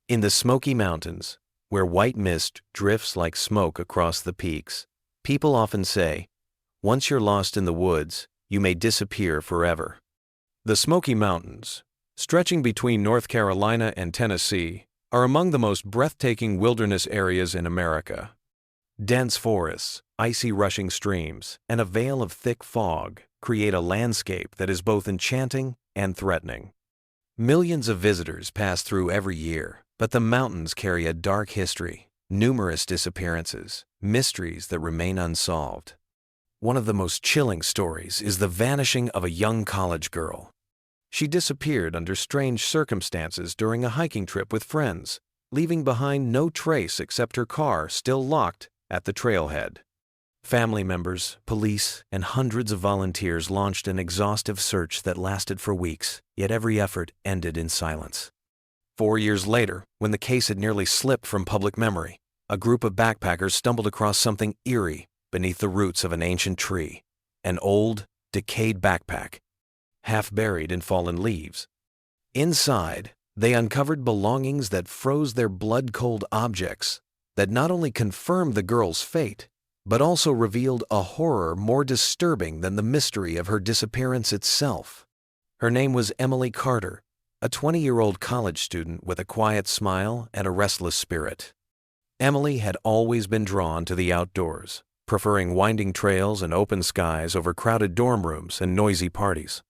In the Smoky Mountains, where white mist drifts like smoke across the peaks, people often say, once you're lost in the woods, you may disappear forever. The Smoky Mountains, stretching between North Carolina and Tennessee, are among the most breathtaking wilderness areas in America. Dense forests, icy rushing streams, and a veil of thick fog create a landscape that is both enchanting and threatening. Millions of visitors pass through every year, but the mountains carry a dark history, numerous disappearances, mysteries that remain unsolved. One of the most chilling stories is the vanishing of a young college girl. She disappeared under strange circumstances during a hiking trip with friends, leaving behind no trace except her car still locked at the trailhead. Family members, police, and hundreds of volunteers launched an exhaustive search that lasted for weeks, yet every effort ended in silence. 4 years later, when the case had nearly slipped from public memory, a group of backpackers stumbled across something eerie beneath the roots of an ancient tree, an old, decayed backpack, half buried in fallen leaves. Inside, they uncovered belongings that froze their blood-cold objects that not only confirmed the girl's fate, but also revealed a horror more disturbing than the mystery of her disappearance itself. Her name was Emily Carter, a 20-year-old college student with a quiet smile and a restless spirit. Emily had always been drawn to the outdoors, preferring winding trails and open skies over crowded dorm rooms and noisy parties.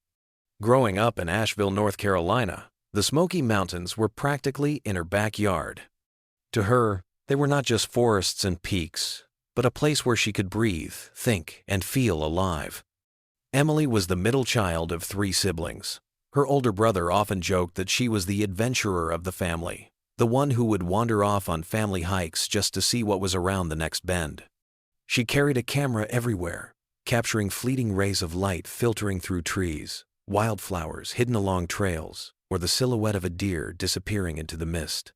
Growing up in Asheville, North Carolina, the Smoky Mountains were practically in her backyard. To her, they were not just forests and peaks, but a place where she could breathe, think, and feel alive. Emily was the middle child of 3 siblings. Her older brother often joked that she was the adventurer of the family, the one who would wander off on family hikes just to see what was around the next bend. She carried a camera everywhere, capturing fleeting rays of light filtering through trees, wildflowers hidden along trails, or the silhouette of a deer disappearing into the mist.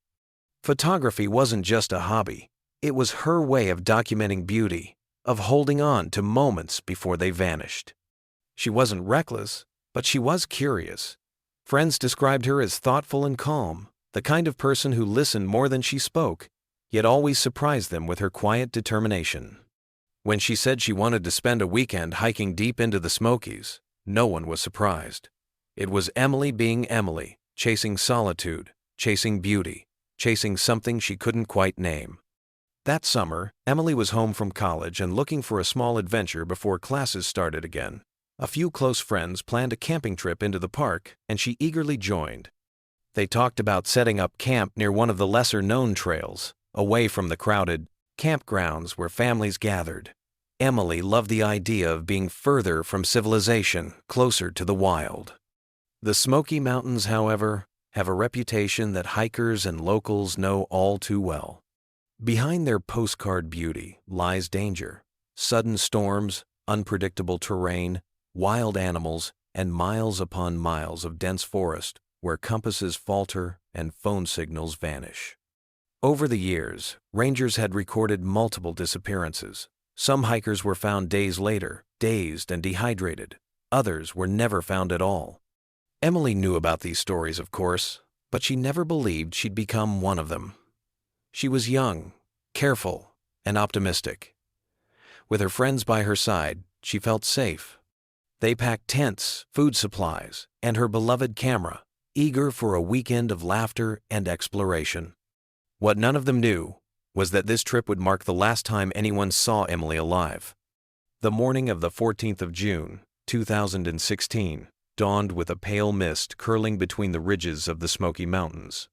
Photography wasn't just a hobby. It was her way of documenting beauty, of holding on to moments before they vanished. She wasn't reckless, but she was curious. Friends described her as thoughtful and calm, the kind of person who listened more than she spoke, yet always surprised them with her quiet determination. When she said she wanted to spend a weekend hiking deep into the Smokies, no one was surprised. It was Emily being Emily, chasing solitude, chasing beauty, chasing something she couldn't quite name. That summer, Emily was home from college and looking for a small adventure before classes started again. A few close friends planned a camping trip into the park, and she eagerly joined. They talked about setting up camp near one of the lesser-known trails, away from the crowded campgrounds where families gathered. Emily loved the idea of being further from civilization, closer to the wild. The Smoky Mountains, however, have a reputation that hikers and locals know all too well. Behind their postcard beauty lies danger: sudden storms, unpredictable terrain, wild animals, and miles upon miles of dense forest where compasses falter and phone signals vanish. Over the years, rangers had recorded multiple disappearances. Some hikers were found days later, dazed and dehydrated. Others were never found at all. Emily knew about these stories, of course, but she never believed she'd become one of them. She was young, careful, and optimistic. With her friends by her side, she felt safe. They packed tents, food supplies, and her beloved camera, eager for a weekend of laughter and exploration. What none of them knew was that this trip would mark the last time anyone saw Emily alive. The morning of the 14th of June, 2016, dawned with a pale mist curling between the ridges of the Smoky Mountains.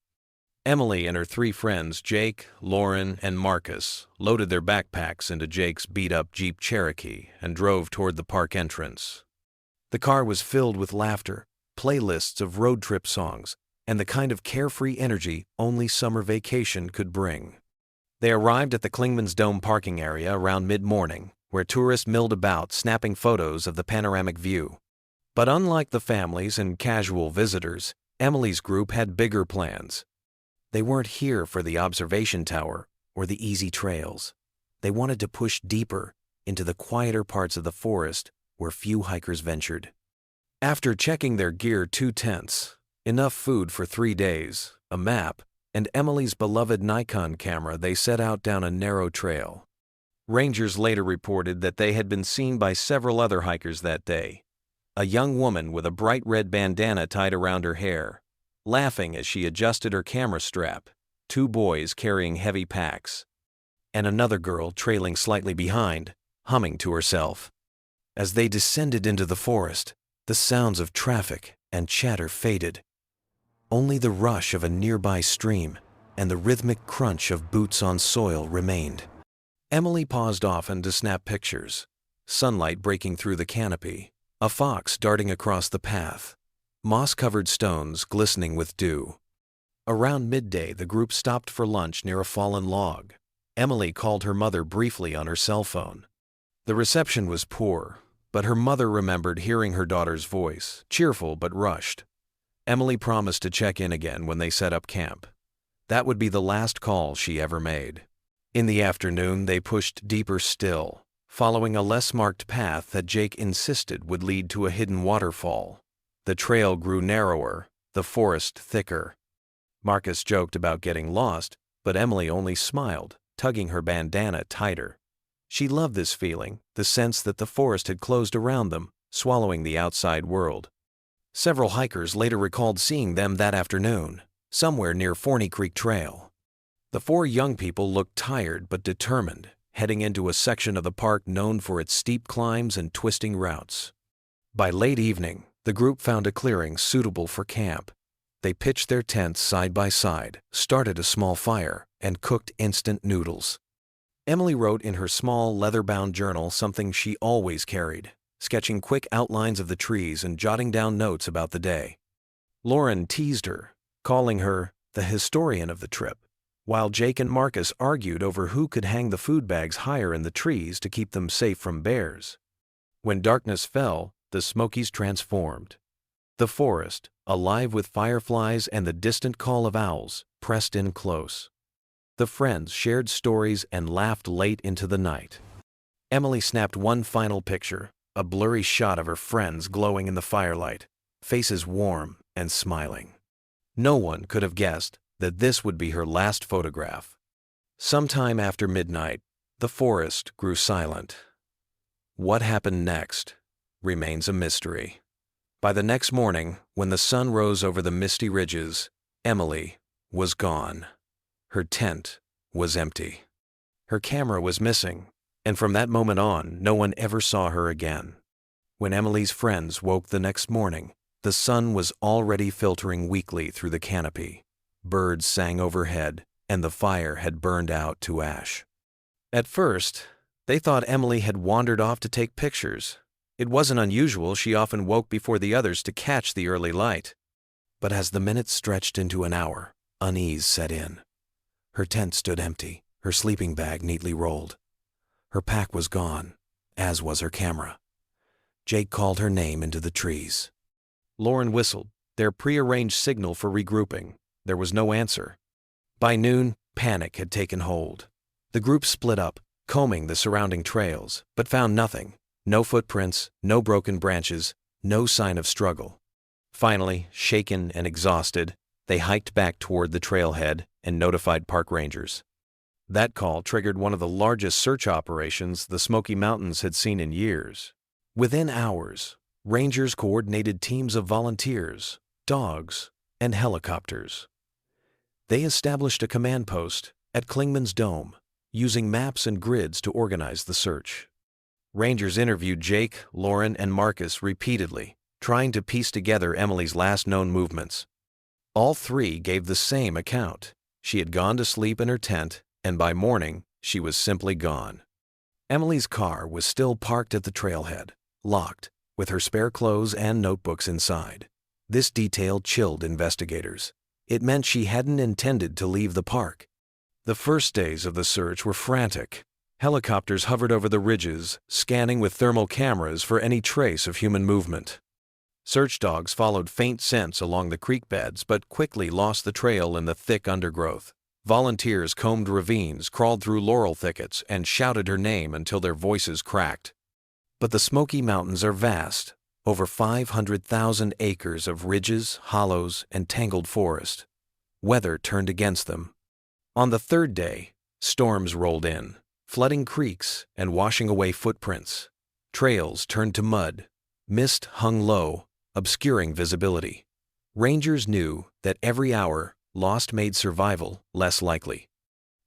Emily and her 3 friends, Jake, Lauren, and Marcus, loaded their backpacks into Jake's beat-up Jeep Cherokee and drove toward the park entrance. The car was filled with laughter, playlists of road trip songs, and the kind of carefree energy only summer vacation could bring. They arrived at the Clingman's Dome parking area around mid-morning, where tourists milled about snapping photos of the panoramic view. But unlike the families and casual visitors, Emily's group had bigger plans. They weren't here for the observation tower or the easy trails. They wanted to push deeper into the quieter parts of the forest where few hikers ventured. After checking their gear, 2 tents, enough food for 3 days, a map, and Emily's beloved Nikon camera, they set out down a narrow trail. Rangers later reported that they had been seen by several other hikers that day. A young woman with a bright red bandana tied around her hair, laughing as she adjusted her camera strap, 2 boys carrying heavy packs, and another girl trailing slightly behind, humming to herself. As they descended into the forest, the sounds of traffic and chatter faded. Only the rush of a nearby stream and the rhythmic crunch of boots on soil remained. Emily paused often to snap pictures. Sunlight breaking through the canopy, a fox darting across the path, moss-covered stones glistening with dew. Around midday, the group stopped for lunch near a fallen log. Emily called her mother briefly on her cell phone. The reception was poor, but her mother remembered hearing her daughter's voice, cheerful but rushed. Emily promised to check in again when they set up camp. That would be the last call she ever made. In the afternoon, they pushed deeper still, following a less marked path that Jake insisted would lead to a hidden waterfall. The trail grew narrower, the forest thicker. Marcus joked about getting lost, but Emily only smiled, tugging her bandana tighter. She loved this feeling, the sense that the forest had closed around them, swallowing the outside world. Several hikers later recalled seeing them that afternoon, somewhere near Forney Creek Trail. The 4 young people looked tired but determined, heading into a section of the park known for its steep climbs and twisting routes. By late evening, the group found a clearing suitable for camp. They pitched their tents side by side, started a small fire, and cooked instant noodles. Emily wrote in her small leather-bound journal something she always carried, sketching quick outlines of the trees and jotting down notes about the day. Lauren teased her, calling her the historian of the trip, while Jake and Marcus argued over who could hang the food bags higher in the trees to keep them safe from bears. When darkness fell, the Smokies transformed. The forest, alive with fireflies and the distant call of owls, pressed in close. The friends shared stories and laughed late into the night. Emily snapped one final picture, a blurry shot of her friends glowing in the firelight, faces warm and smiling. No one could have guessed that this would be her last photograph. Sometime after midnight, the forest grew silent. What happened next remains a mystery. By the next morning, when the sun rose over the misty ridges, Emily was gone. Her tent was empty. Her camera was missing, and from that moment on, no one ever saw her again. When Emily's friends woke the next morning, the sun was already filtering weakly through the canopy. Birds sang overhead, and the fire had burned out to ash. At first, they thought Emily had wandered off to take pictures. It wasn't unusual; she often woke before the others to catch the early light. But as the minutes stretched into an hour, unease set in. Her tent stood empty, her sleeping bag neatly rolled. Her pack was gone, as was her camera. Jake called her name into the trees. Lauren whistled, their prearranged signal for regrouping. There was no answer. By noon, panic had taken hold. The group split up, combing the surrounding trails, but found nothing. No footprints, no broken branches, no sign of struggle. Finally, shaken and exhausted, they hiked back toward the trailhead and notified park rangers. That call triggered one of the largest search operations the Smoky Mountains had seen in years. Within hours, rangers coordinated teams of volunteers, dogs, and helicopters. They established a command post at Klingman's Dome, using maps and grids to organize the search. Rangers interviewed Jake, Lauren, and Marcus repeatedly, trying to piece together Emily's last known movements. All 3 gave the same account. She had gone to sleep in her tent, and by morning, she was simply gone. Emily's car was still parked at the trailhead, locked, with her spare clothes and notebooks inside. This detail chilled investigators. It meant she hadn't intended to leave the park. The first days of the search were frantic. Helicopters hovered over the ridges, scanning with thermal cameras for any trace of human movement. Search dogs followed faint scents along the creek beds but quickly lost the trail in the thick undergrowth. Volunteers combed ravines, crawled through laurel thickets, and shouted her name until their voices cracked. But the Smoky Mountains are vast, over 500,000 acres of ridges, hollows, and tangled forest. weather turned against them. On the third day, storms rolled in, flooding creeks and washing away footprints. Trails turned to mud. Mist hung low, obscuring visibility. Rangers knew that every hour lost made survival less likely.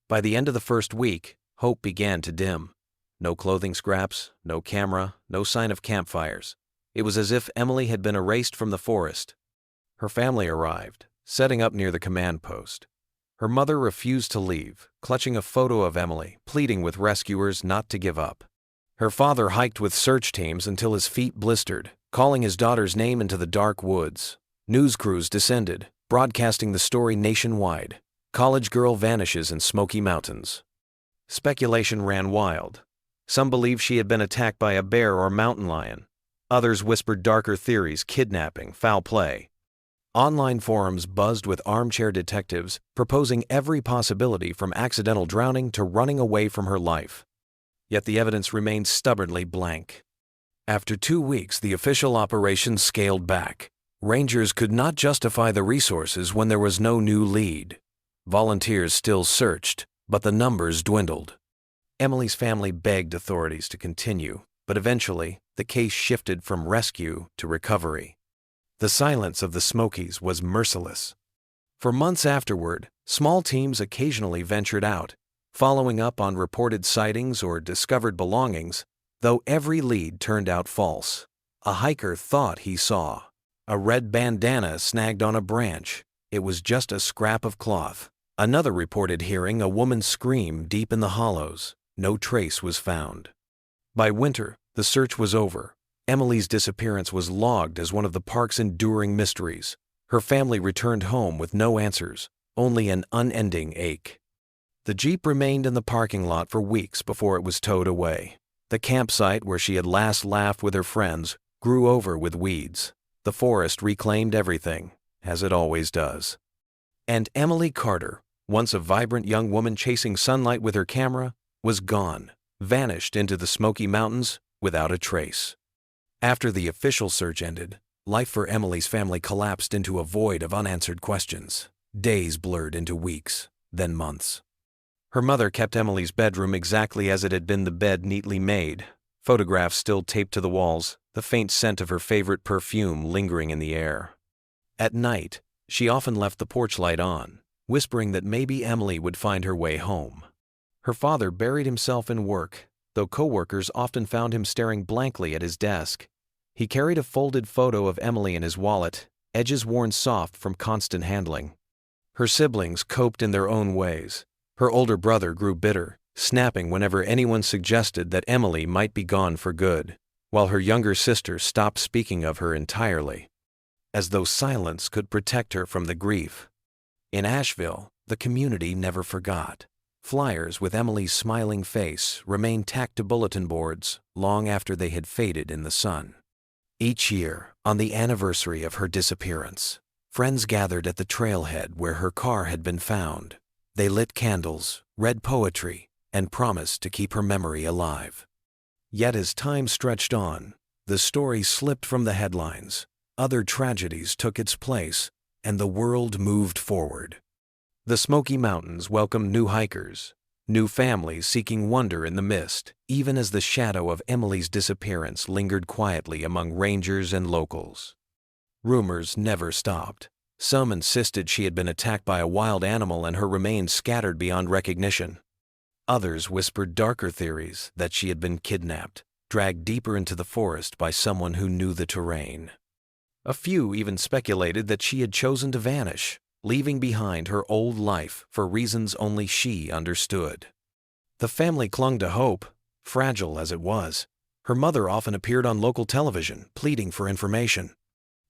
By the end of the first week, hope began to dim. No clothing scraps, no camera, no sign of campfires. It was as if Emily had been erased from the forest. Her family arrived, setting up near the command post. Her mother refused to leave, clutching a photo of Emily, pleading with rescuers not to give up. Her father hiked with search teams until his feet blistered, calling his daughter's name into the dark woods. News crews descended, broadcasting the story nationwide. College girl vanishes in Smoky Mountains. Speculation ran wild. Some believed she had been attacked by a bear or mountain lion. Others whispered darker theories: kidnapping, foul play. Online forums buzzed with armchair detectives proposing every possibility from accidental drowning to running away from her life. Yet the evidence remained stubbornly blank. After 2 weeks, the official operation scaled back. Rangers could not justify the resources when there was no new lead. Volunteers still searched, but the numbers dwindled. Emily's family begged authorities to continue, but eventually the case shifted from rescue to recovery. The silence of the Smokies was merciless. For months afterward, small teams occasionally ventured out, following up on reported sightings or discovered belongings, though every lead turned out false. A hiker thought he saw a red bandana snagged on a branch. It was just a scrap of cloth. Another reported hearing a woman scream deep in the hollows. No trace was found. By winter, the search was over. Emily's disappearance was logged as one of the park's enduring mysteries. Her family returned home with no answers, only an unending ache. The Jeep remained in the parking lot for weeks before it was towed away. The campsite where she had last laughed with her friends grew over with weeds. The forest reclaimed everything, as it always does. And Emily Carter, once a vibrant young woman chasing sunlight with her camera, was gone, vanished into the Smoky Mountains without a trace. After the official search ended, life for Emily's family collapsed into a void of unanswered questions. Days blurred into weeks, then months. Her mother kept Emily's bedroom exactly as it had been, the bed neatly made, photographs still taped to the walls, the faint scent of her favorite perfume lingering in the air. At night, she often left the porch light on, whispering that maybe Emily would find her way home. Her father buried himself in work, though co-workers often found him staring blankly at his desk. He carried a folded photo of Emily in his wallet, edges worn soft from constant handling. Her siblings coped in their own ways. Her older brother grew bitter, snapping whenever anyone suggested that Emily might be gone for good, while her younger sister stopped speaking of her entirely, as though silence could protect her from the grief. In Asheville, the community never forgot. Flyers with Emily's smiling face remained tacked to bulletin boards long after they had faded in the sun. Each year, on the anniversary of her disappearance, friends gathered at the trailhead where her car had been found. They lit candles, read poetry, and promised to keep her memory alive. Yet as time stretched on, the story slipped from the headlines. Other tragedies took its place, and the world moved forward. The Smoky Mountains welcomed new hikers, new families seeking wonder in the mist, even as the shadow of Emily's disappearance lingered quietly among rangers and locals. Rumors never stopped. Some insisted she had been attacked by a wild animal and her remains scattered beyond recognition. Others whispered darker theories that she had been kidnapped, dragged deeper into the forest by someone who knew the terrain. A few even speculated that she had chosen to vanish, leaving behind her old life for reasons only she understood. The family clung to hope, fragile as it was. Her mother often appeared on local television, pleading for information.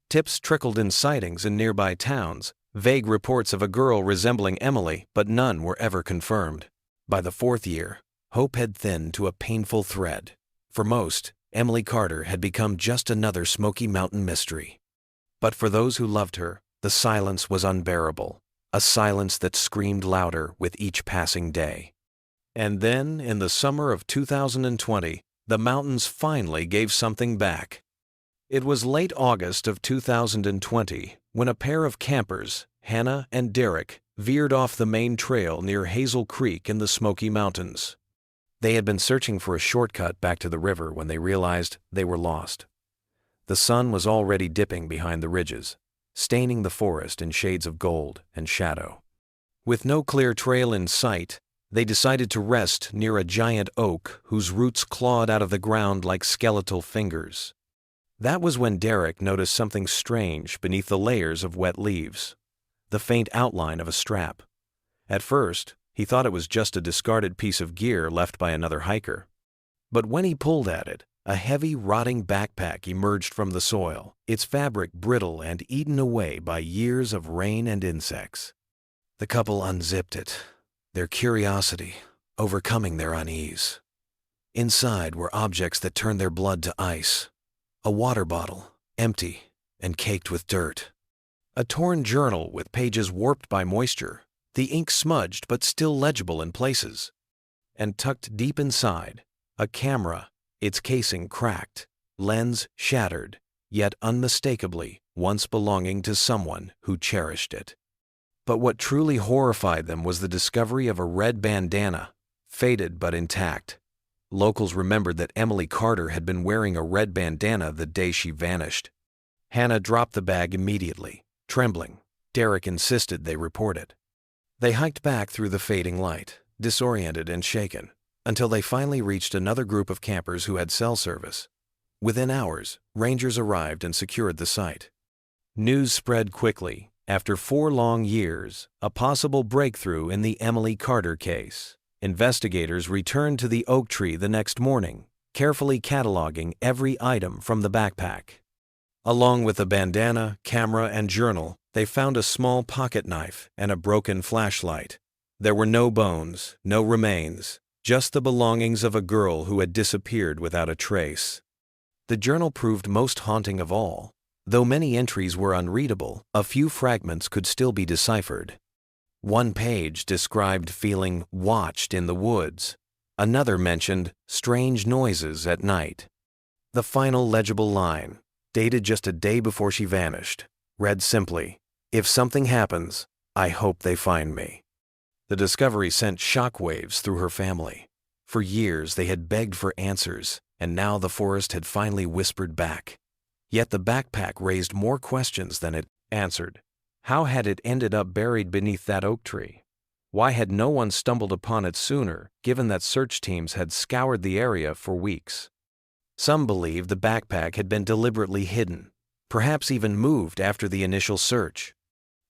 Tips trickled in sightings in nearby towns, vague reports of a girl resembling Emily, but none were ever confirmed. By the 4th year, hope had thinned to a painful thread. For most, Emily Carter had become just another Smoky Mountain mystery. But for those who loved her, the silence was unbearable, a silence that screamed louder with each passing day. And then, in the summer of 2020, the mountains finally gave something back. It was late August of 2020 when a pair of campers, Hannah and Derek veered off the main trail near Hazel Creek in the Smoky Mountains. They had been searching for a shortcut back to the river when they realized they were lost. The sun was already dipping behind the ridges, staining the forest in shades of gold and shadow. With no clear trail in sight, they decided to rest near a giant oak whose roots clawed out of the ground like skeletal fingers. That was when Derek noticed something strange beneath the layers of wet leaves, the faint outline of a strap. At first, he thought it was just a discarded piece of gear left by another hiker. But when he pulled at it, a heavy, rotting backpack emerged from the soil, its fabric brittle and eaten away by years of rain and insects. The couple unzipped it, their curiosity overcoming their unease. Inside were objects that turned their blood to ice. A water bottle, empty and caked with dirt. A torn journal with pages warped by moisture, the ink smudged but still legible in places. And tucked deep inside, a camera, its casing cracked, lens shattered, yet unmistakably once belonging to someone who cherished it. But what truly horrified them was the discovery of a red bandana, faded but intact. Locals remembered that Emily Carter had been wearing a red bandana the day she vanished. Hannah dropped the bag immediately, trembling. Derek insisted they report it. They hiked back through the fading light, disoriented and shaken, until they finally reached another group of campers who had cell service. Within hours, rangers arrived and secured the site. News spread quickly. After 4 long years, a possible breakthrough in the Emily Carter case. Investigators returned to the oak tree the next morning, carefully cataloging every item from the backpack. Along with the bandana, camera, and journal, they found a small pocket knife and a broken flashlight. There were no bones, no remains, just the belongings of a girl who had disappeared without a trace. The journal proved most haunting of all. Though many entries were unreadable, a few fragments could still be deciphered. One page described feeling watched in the woods. Another mentioned strange noises at night. The final legible line, dated just a day before she vanished, read simply, "If something happens, I hope they find me." The discovery sent shockwaves through her family. For years they had begged for answers, and now the forest had finally whispered back. Yet the backpack raised more questions than it answered. How had it ended up buried beneath that oak tree? Why had no one stumbled upon it sooner, given that search teams had scoured the area for weeks? Some believed the backpack had been deliberately hidden, perhaps even moved after the initial search.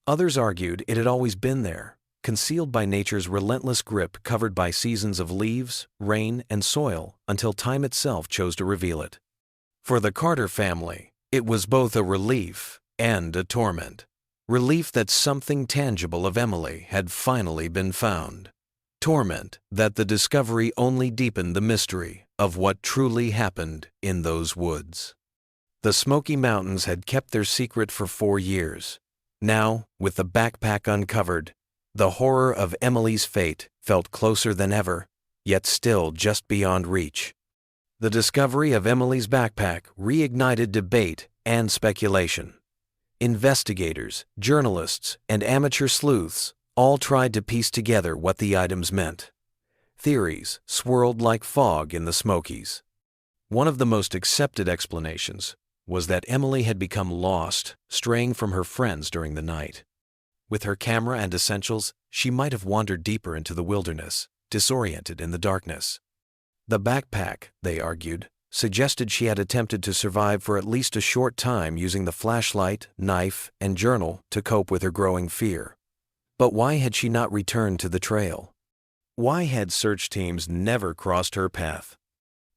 Others argued it had always been there, concealed by nature's relentless grip, covered by seasons of leaves, rain, and soil, until time itself chose to reveal it. For the Carter family, it was both a relief and a torment. Relief that something tangible of Emily had finally been found. Torment that the discovery only deepened the mystery of what truly happened in those woods. The Smoky Mountains had kept their secret for 4 years. Now, with the backpack uncovered, the horror of Emily's fate felt closer than ever, yet still just beyond reach. The discovery of Emily's backpack reignited debate and speculation. Investigators, journalists, and amateur sleuths all tried to piece together what the items meant. Theories swirled like fog in the Smokies. One of the most accepted explanations was that Emily had become lost, straying from her friends during the night. With her camera and essentials, she might have wandered deeper into the wilderness, disoriented in the darkness. The backpack, they argued, suggested she had attempted to survive for at least a short time using the flashlight, knife, and journal to cope with her growing fear. But why had she not returned to the trail? Why had search teams never crossed her path?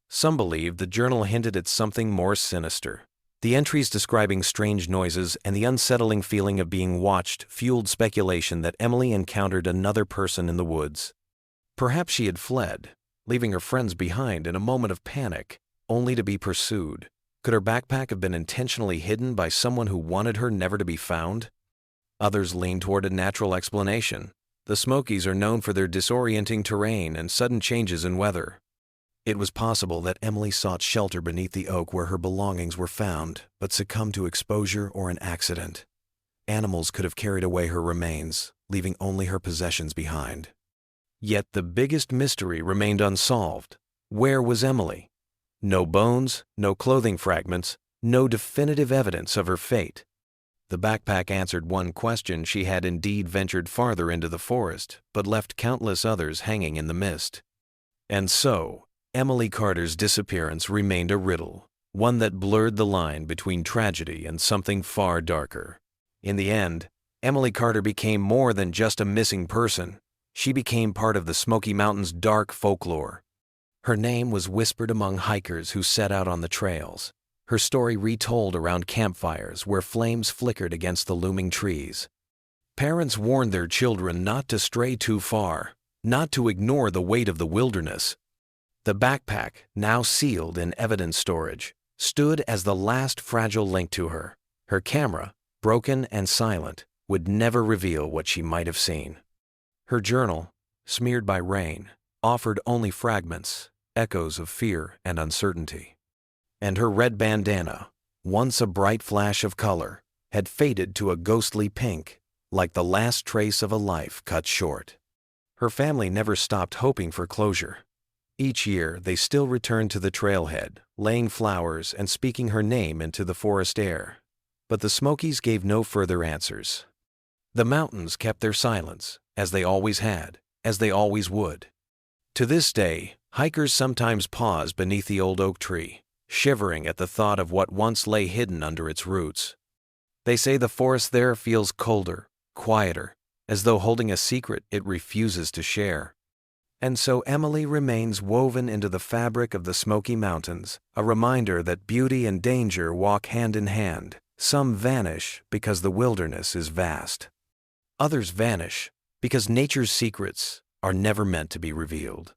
Some believed the journal hinted at something more sinister. The entries describing strange noises and the unsettling feeling of being watched fueled speculation that Emily encountered another person in the woods. Perhaps she had fled, leaving her friends behind in a moment of panic, only to be pursued. Could her backpack have been intentionally hidden by someone who wanted her never to be found? Others leaned toward a natural explanation. The Smokies are known for their disorienting terrain and sudden changes in weather. It was possible that Emily sought shelter beneath the oak where her belongings were found, but succumbed to exposure or an accident. animals could have carried away her remains, leaving only her possessions behind. Yet the biggest mystery remained unsolved. Where was Emily? No bones, no clothing fragments, no definitive evidence of her fate. The backpack answered one question: she had indeed ventured farther into the forest, but left countless others hanging in the mist. And so, Emily Carter's disappearance remained a riddle, one that blurred the line between tragedy and something far darker. In the end, Emily Carter became more than just a missing person. She became part of the Smoky Mountains' dark folklore. Her name was whispered among hikers who set out on the trails, her story retold around campfires where flames flickered against the looming trees. Parents warned their children not to stray too far, not to ignore the weight of the wilderness. The backpack, now sealed in evidence storage, stood as the last fragile link to her. Her camera, broken and silent, would never reveal what she might have seen. Her journal, smeared by rain, offered only fragments, echoes of fear and uncertainty. And her red bandana, once a bright flash of color, had faded to a ghostly pink, like the last trace of a life cut short. Her family never stopped hoping for closure. Each year, they still returned to the trailhead, laying flowers and speaking her name into the forest air. But the Smokies gave no further answers. The mountains kept their silence, as they always had, as they always would. To this day, hikers sometimes pause beneath the old oak tree, shivering at the thought of what once lay hidden under its roots. They say the forest there feels colder, quieter, as though holding a secret it refuses to share. And so Emily remains woven into the fabric of the Smoky Mountains, a reminder that beauty and danger walk hand in hand. Some vanish because the wilderness is vast. Others vanish because nature's secrets are never meant to be revealed.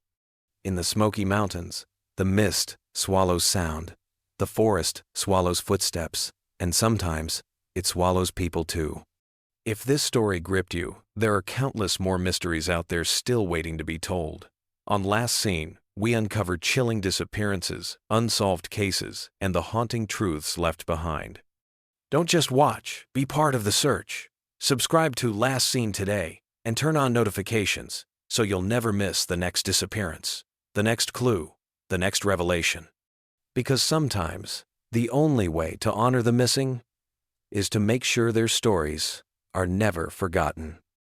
In the Smoky Mountains, the mist swallows sound, the forest swallows footsteps, and sometimes it swallows people too. If this story gripped you, there are countless more mysteries out there still waiting to be told. On Last Seen, we uncover chilling disappearances, unsolved cases, and the haunting truths left behind. Don't just watch, be part of the search. Subscribe to Last Seen today and turn on notifications so you'll never miss the next disappearance, the next clue, the next revelation. Because sometimes, the only way to honor the missing is to make sure their stories are never forgotten.